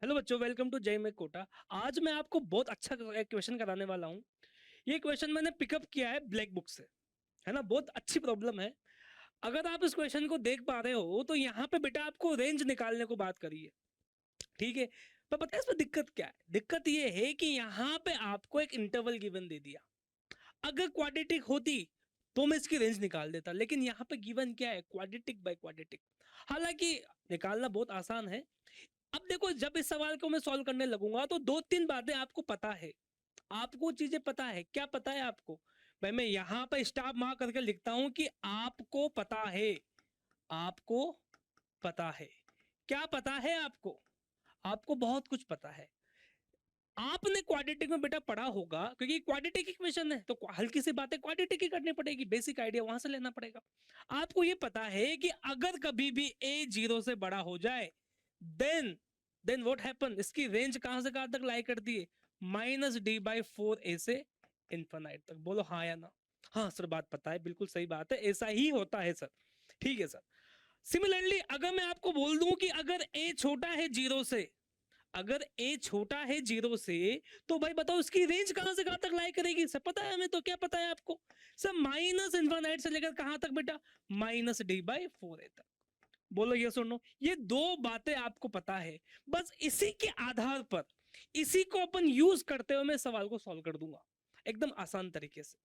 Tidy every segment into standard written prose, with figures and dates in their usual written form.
Hello बच्चों, welcome to जय में कोटा। आज मैं आपको बहुत अच्छा एक क्वेश्चन कराने वाला हूँ। ये क्वेश्चन मैंने पिकअप किया है ब्लैक बुक से, है ना। बहुत अच्छी प्रॉब्लम है। अगर आप इस क्वेश्चन को देख पा रहे हो तो यहाँ पे बेटा आपको रेंज निकालने को बात करी है, ठीक है। पर पता है इसमें दिक्कत क्या है? दिक्कत ये है कि यहाँ पे आपको एक इंटरवल गिवन दे दिया। अगर क्वाड्रेटिक होती तो मैं इसकी रेंज निकाल देता, लेकिन यहाँ पे गिवन क्या है? Quadratic by quadratic. हालांकि निकालना बहुत आसान है। अब देखो, जब इस सवाल को मैं सॉल्व करने लगूंगा तो दो तीन बातें आपको पता है। आपको चीजें पता है। क्या पता है आपको? भाई मैं यहां पर स्टार मार्क करके लिखता हूं कि आपको पता है। आपको पता है। क्या पता है आपको? आपको बहुत कुछ पता है। आपने क्वाड्रेटिक में बेटा पढ़ा होगा, क्योंकि क्वाड्रेटिक इक्वेशन है तो हल्की सी बातें क्वाड्रेटिक ही करनी पड़ेगी। बेसिक आइडिया वहां से लेना पड़ेगा। आपको ये पता है कि अगर कभी भी ए 0 से बड़ा हो जाए, देन देन व्हाट हैपन, इसकी रेंज कहां से कहां तक लाई करती है? -d/4a से इंफिनाइट तक। बोलो हाँ या ना। हाँ सर, बात पता है, बिल्कुल सही बात है, ऐसा ही होता है सर। ठीक है सर। सिमिलरली अगर मैं आपको बोल दूं कि अगर ए छोटा है 0 से, अगर ए छोटा है 0 से, तो भाई बताओ इसकी रेंज कहां से कहां तक लाई करेगी? सब पता है हमें, तो क्या पता है आपको? सब माइनस इन्फिनाइट से लेकर कहां तक बेटा? -d/4a तक। बोलो ये सुनो, ये दो बातें आपको पता है। बस इसी के आधार पर, इसी को अपन यूज करते हुए मैं सवाल को सॉल्व कर दूंगा एकदम आसान तरीके से।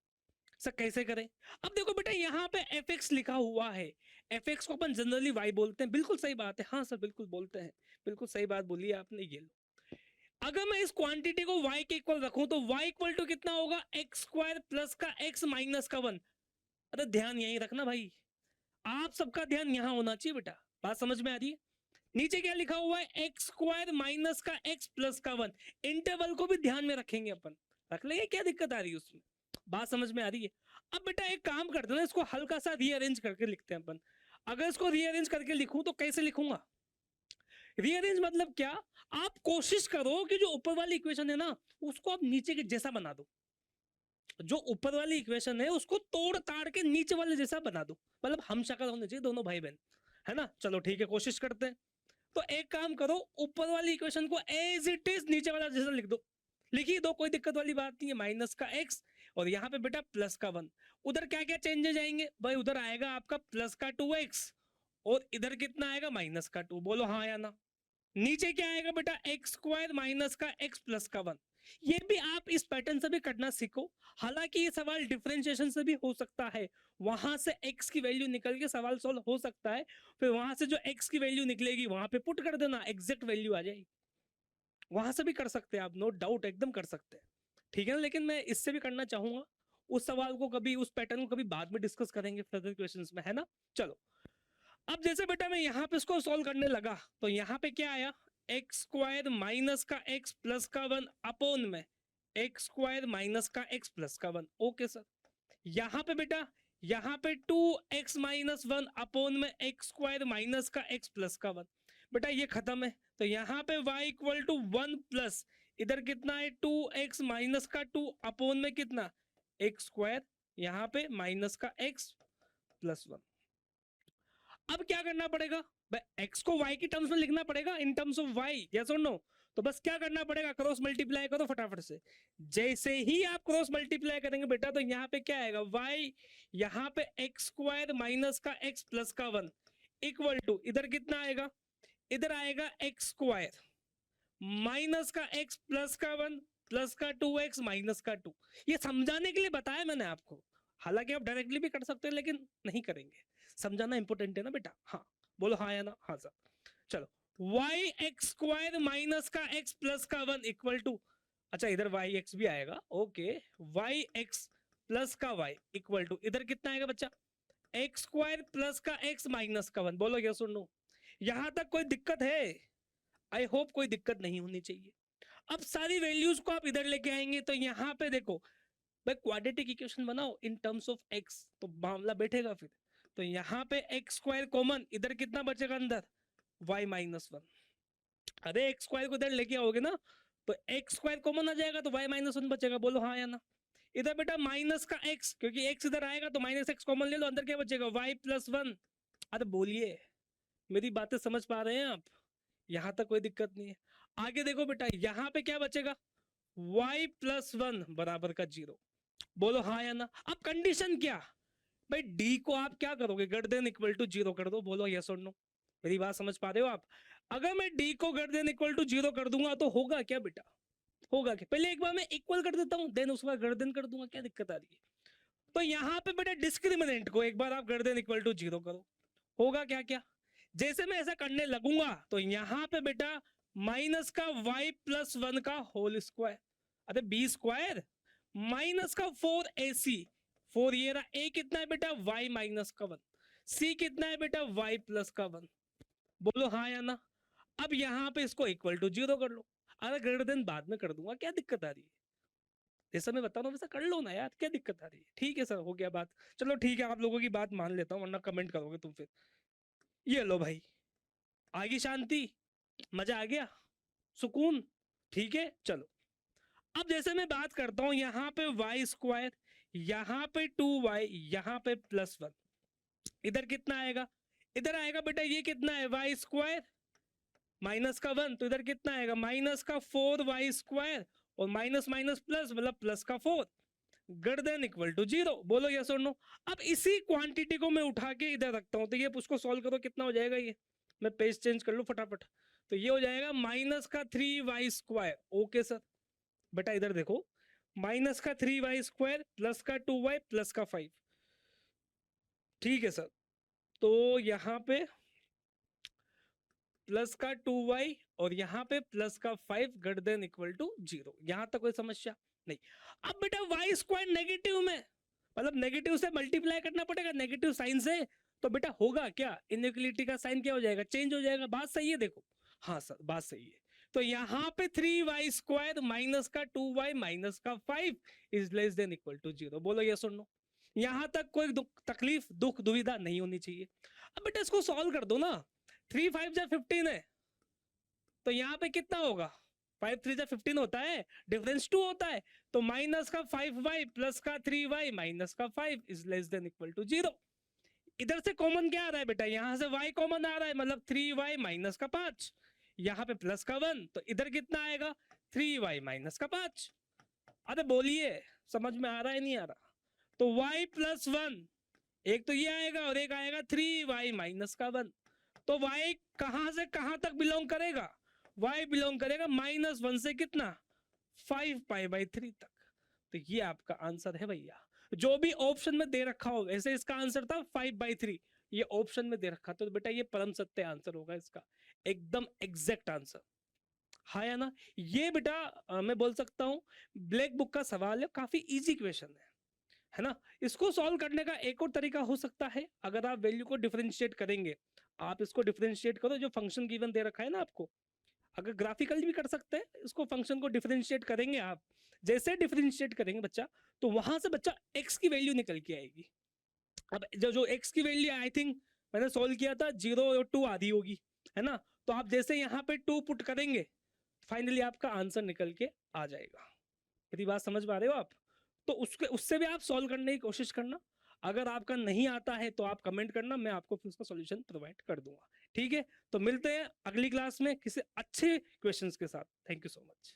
सर कैसे करें? अब देखो बेटा, यहाँ पे एफ एक्स लिखा हुआ है। एफ एक्स को अपन जनरली वाई बोलते हैं, बिल्कुल सही बात है। हाँ सर, बिल्कुल बोलते हैं। बिल्कुल सही बात बोली है आपने। ये लो, अगर मैं इस क्वांटिटी को y के इक्वल रखूं तो y इक्वल टू कितना होगा? एक्स स्क्वायर प्लस का x माइनस का 1। अरे ध्यान यहीं रखना भाई, आप सबका ध्यान यहाँ होना चाहिए बेटा। बात समझ में आ रही है? नीचे क्या लिखा हुआ है? एक्स स्क्वायर माइनस का x प्लस का 1। इंटरवल को भी ध्यान में रखेंगे अपन, रख लेंगे। क्या दिक्कत आ रही है उसमें? बात समझ में आ रही है? अब बेटा एक काम करते हैं ना, इसको हल्का सा रीअरेंज करके लिखते हैं अपन। अगर इसको रीअरेंज करके लिखूं तो कैसे लिखूंगा? रीअरेंज मतलब क्या? आप कोशिश करो कि जो ऊपर वाली इक्वेशन है ना, उसको आप नीचे के जैसा बना दो। जो ऊपर वाली इक्वेशन है उसको तोड़ ताड़ के नीचे वाले जैसा बना दो। मतलब हम शक्ल होने चाहिए दोनों भाई बहन, है ना। चलो ठीक है, कोशिश करते हैं। तो एक काम करो, ऊपर वाली इक्वेशन को एज इट इज नीचे वाला जैसा लिख दो। लिख ही दो, कोई दिक्कत वाली बात नहीं है। माइनस का एक्स और यहाँ पे बेटा प्लस का 1। उधर क्या क्या चेंजेस आएंगे भाई? उधर आएगा आपका प्लस का 2x और इधर कितना आएगा? माइनस का 2। बोलो हाँ या ना। नीचे क्या आएगा बेटा? एक्स स्क्वायर माइनस का एक्स प्लस का 1। ये भी आप इस पैटर्न से भी करना सीखो। हालांकि ये सवाल डिफरेंशिएशन से भी हो सकता है। वहां से x की वैल्यू निकल के सवाल सॉल्व हो सकता है। फिर वहां से जो x की वैल्यू निकलेगी वहां पे पुट कर देना, एग्जैक्ट वैल्यू आ जाएगी। वहां से भी कर सकते हैं आप, नो डाउट, एकदम कर सकते हैं। ठीक है ना। लेकिन मैं इससे भी करना चाहूंगा। उस सवाल को कभी, उस पैटर्न को कभी बाद में डिस्कस करेंगे फर्दर क्वेश्चंस में, है ना। चलो, अब जैसे बेटा मैं यहाँ पे इसको सॉल्व करने लगा तो यहाँ पे क्या आया? एक्स स्क्वायर माइनस का एक्स प्लस का 1 अपोन में एक्स स्क्वायर माइनस का एक्स प्लस का 1। Okay sir. यहाँ पे बेटा, यहाँ पे 2x-1 अपोन में एक्स स्क्वायर माइनस का एक्स प्लस का 1। बेटा ये खत्म है तो यहाँ पे y इक्वल टू 1 प्लस इधर कितना है? 2x माइनस का 2 अपोन में कितना? एक्स स्क्वायर, यहाँ पे माइनस का एक्स प्लस 1। अब क्या करना पड़ेगा? एक्स को वाई की टर्म्स में लिखना पड़ेगा, in terms of Y, yes और नो। तो बस क्या करना पड़ेगा? क्रॉस मल्टीप्लाई करो फटाफट से। जैसे ही आप क्रॉस मल्टीप्लाई करेंगे बेटा तो यहाँ पे क्या आएगा? वाई, यहाँ पे एक्स स्क्वायर माइनस का एक्स प्लस का 1 इक्वल टू इधर कितना आएगा? इधर आएगा एक्स स्क्वायर माइनस का एक्स प्लस का 1 प्लस का 2x माइनस का 2। ये समझाने के लिए बताया मैंने आपको। हालांकि आप डायरेक्टली भी कर सकते हैं लेकिन नहीं करेंगे। समझाना इंपॉर्टेंट है ना बेटा। हाँ बोलो हाँ या ना। हाँ सर। चलो, वाई एक्स स्क्वायर माइनस का एक्स प्लस का 1 इक्वल टू, अच्छा इधर वाई एक्स भी आएगा, ओके। वाई एक्स प्लस का वाई इक्वल टू इधर कितना आएगा बच्चा? एक्स स्क्वायर प्लस का एक्स माइनस का 1। बोलो यस और नो। यहां तक कोई दिक्कत है? आई होप कोई दिक्कत नहीं होनी चाहिए। अब सारी वैल्यूज को आप इधर लेके आएंगे तो यहाँ पे देखो भाई, क्वाड्रेटिक इक्वेशन बनाओ इन टर्म्स ऑफ एक्स तो मामला बैठेगा फिर। तो यहाँ पे एक्स स्क्वायर कॉमन, इधर कितना बचेगा अंदर? y-1। अरे एक्स स्क्वायर को इधर लेके आओगे ना तो एक्स स्क्वायर कॉमन आ जाएगा तो y-1 बचेगा। बोलो हाँ या ना। इधर बेटा माइनस का x, क्योंकि x इधर आएगा तो माइनस एक्स कॉमन ले लो, अंदर क्या बचेगा? y+1। अरे बोलिए, मेरी बातें समझ पा रहे हैं आप? यहां तक कोई दिक्कत नहीं है। आगे देखो बेटा, यहाँ पे क्या बचेगा, y प्लस 1 बराबर का 0। बोलो हाँ या ना। अब कंडीशन क्या, भाई d को आप क्या करोगे, ग्रेटर देन इक्वल टू 0 कर दो। बोलो यस और नो। मेरी बात समझ पा रहे हो आप? अगर मैं d को ग्रेटर देन इक्वल टू 0 कर दूंगा तो होगा क्या बेटा, होगा क्या, पहले एक बार मैं इक्वल कर देता हूं, देन उसके बाद ग्रेटर देन कर दूंगा, क्या दिक्कत आ रही है? तो यहाँ पे बेटा डिस्क्रिमिनेंट को एक बार आप ग्रेटर देन इक्वल टू 0 करो, होगा क्या क्या, जैसे मैं ऐसा करने लगूंगा तो यहाँ पे बेटा माइनस का y प्लस 1 का होल स्क्वायर, अरे बी स्क्वायर माइनस का 4ac, 4 ये रहा, a कितना है बेटा y माइनस का 1, c कितना है बेटा y प्लस का 1। बोलो हाँ या ना। अब यहाँ पे इसको इक्वल टू 0 कर लो, अरे ग्रेटर देन बाद में कर दूंगा, क्या दिक्कत आ रही है? जैसा मैं बता रहा हूँ वैसा कर लो ना यार, क्या दिक्कत आ रही है? ठीक है सर, हो गया बात, चलो ठीक है, आप लोगों की बात मान लेता हूँ, वरना कमेंट करोगे तुम फिर। ये लो भाई, आगी शांति, मजा आ गया, सुकून, ठीक है चलो। अब जैसे मैं बात करता हूं यहाँ पे वाई स्क्वायर, यहाँ पे 2y, यहाँ पे प्लस 1, इधर कितना आएगा, इधर आएगा बेटा ये कितना है वाई स्क्वायर माइनस का 1, तो इधर कितना आएगा माइनस का 4y स्क्वायर, और माइनस माइनस प्लस मतलब प्लस का 4, ग्रेटर देन इक्वल टू 0। बोलो यस और नो। अब इसी क्वांटिटी को मैं उठा के इधर रखता हूं, तो ये उसको सॉल्व करो, कितना हो जाएगा ये, मैं पेज चेंज कर लूं फटाफट, तो ये हो जाएगा माइनस का 3y स्क्वायर। ओके सर, बेटा इधर देखो, माइनस का 3y स्क्वायर प्लस का 2y प्लस का 5, ठीक है सर। तो यहाँ पे प्लस का 2y और यहाँ पे प्लस का 5 ग्रेटर देन इक्वल टू 0, यहाँ तक कोई समस्या नहीं। अब बेटा y स्क्वायर नेगेटिव में, मतलब नेगेटिव से मल्टीप्लाई करना पड़ेगा, नेगेटिव साइन से, तो बेटा होगा क्या, इनइक्वालिटी का साइन क्या हो जाएगा, चेंज हो जाएगा। बात सही है देखो, हाँ सर बात सही है। तो यहाँ पे 3y स्क्वायर माइनस का 2y माइनस का 5 is less than equal to 0। बोलो यस और नो। यहाँ तक कोई तकलीफ दुख दुविधा नहीं होनी चाहिए। अब बेटा इसको सॉल्व कर दो ना, 3 5 जा 15 है, तो यहाँ पे कितना होगा, 5 3 जा 15 होता है, डिफरेंस 2 होता है, तो माइनस का 5y प्लस का 3y माइनस का 5 is less than equal to 0। इधर से कॉमन क्या आ रहा है बेटा, यहाँ से y कॉमन आ रहा है, मतलब 3y माइनस का 5, यहाँ पे प्लस का 1, तो इधर कितना आएगा 3y माइनस का 5। अरे बोलिए समझ में आ रहा है नहीं आ रहा? तो y प्लस 1, एक तो ये आएगा और एक आएगा 3y माइनस का 1, तो y कहां से कहां तक बिलोंग करेगा, y बिलोंग करेगा -1 से कितना 5π/3 तक। तो ये आपका आंसर है भैया, जो भी ऑप्शन में दे रखा होगा, ऐसे इसका आंसर था 5/3, ये ऑप्शन में दे रखा, तो बेटा ये परम सत्य आंसर होगा इसका, एकदम एग्जैक्ट आंसर, हाँ या ना। ये बेटा मैं बोल सकता हूँ ब्लैक बुक का सवाल है, काफी इजी क्वेश्चन है ना। इसको सॉल्व करने का एक और तरीका हो सकता है, अगर आप वैल्यू को डिफरेंशिएट करेंगे, आप इसको डिफरेंशिएट करो, जो फंक्शन गिवन दे रखा है ना आपको, अगर ग्राफिकली भी कर सकते हैं इसको, फंक्शन को डिफरेंशिएट करेंगे आप, जैसे डिफरेंशिएट करेंगे बच्चा, तो वहां से बच्चा x की वैल्यू निकल के आएगी। अब जो जो x की वैल्यू आई थिंक मैंने सॉल्व किया था 0 और 2 आधी होगी, है ना, तो आप जैसे यहाँ पे 2 पुट करेंगे, फाइनली आपका आंसर निकल के आ जाएगा। मेरी बात समझ पा रहे हो आप? तो उसके उससे भी आप सॉल्व करने की कोशिश करना, अगर आपका नहीं आता है तो आप कमेंट करना, मैं आपको फिर उसका सॉल्यूशन प्रोवाइड कर दूंगा। ठीक है, तो मिलते हैं अगली क्लास में किसी अच्छे क्वेश्चंस के साथ। Thank you so much.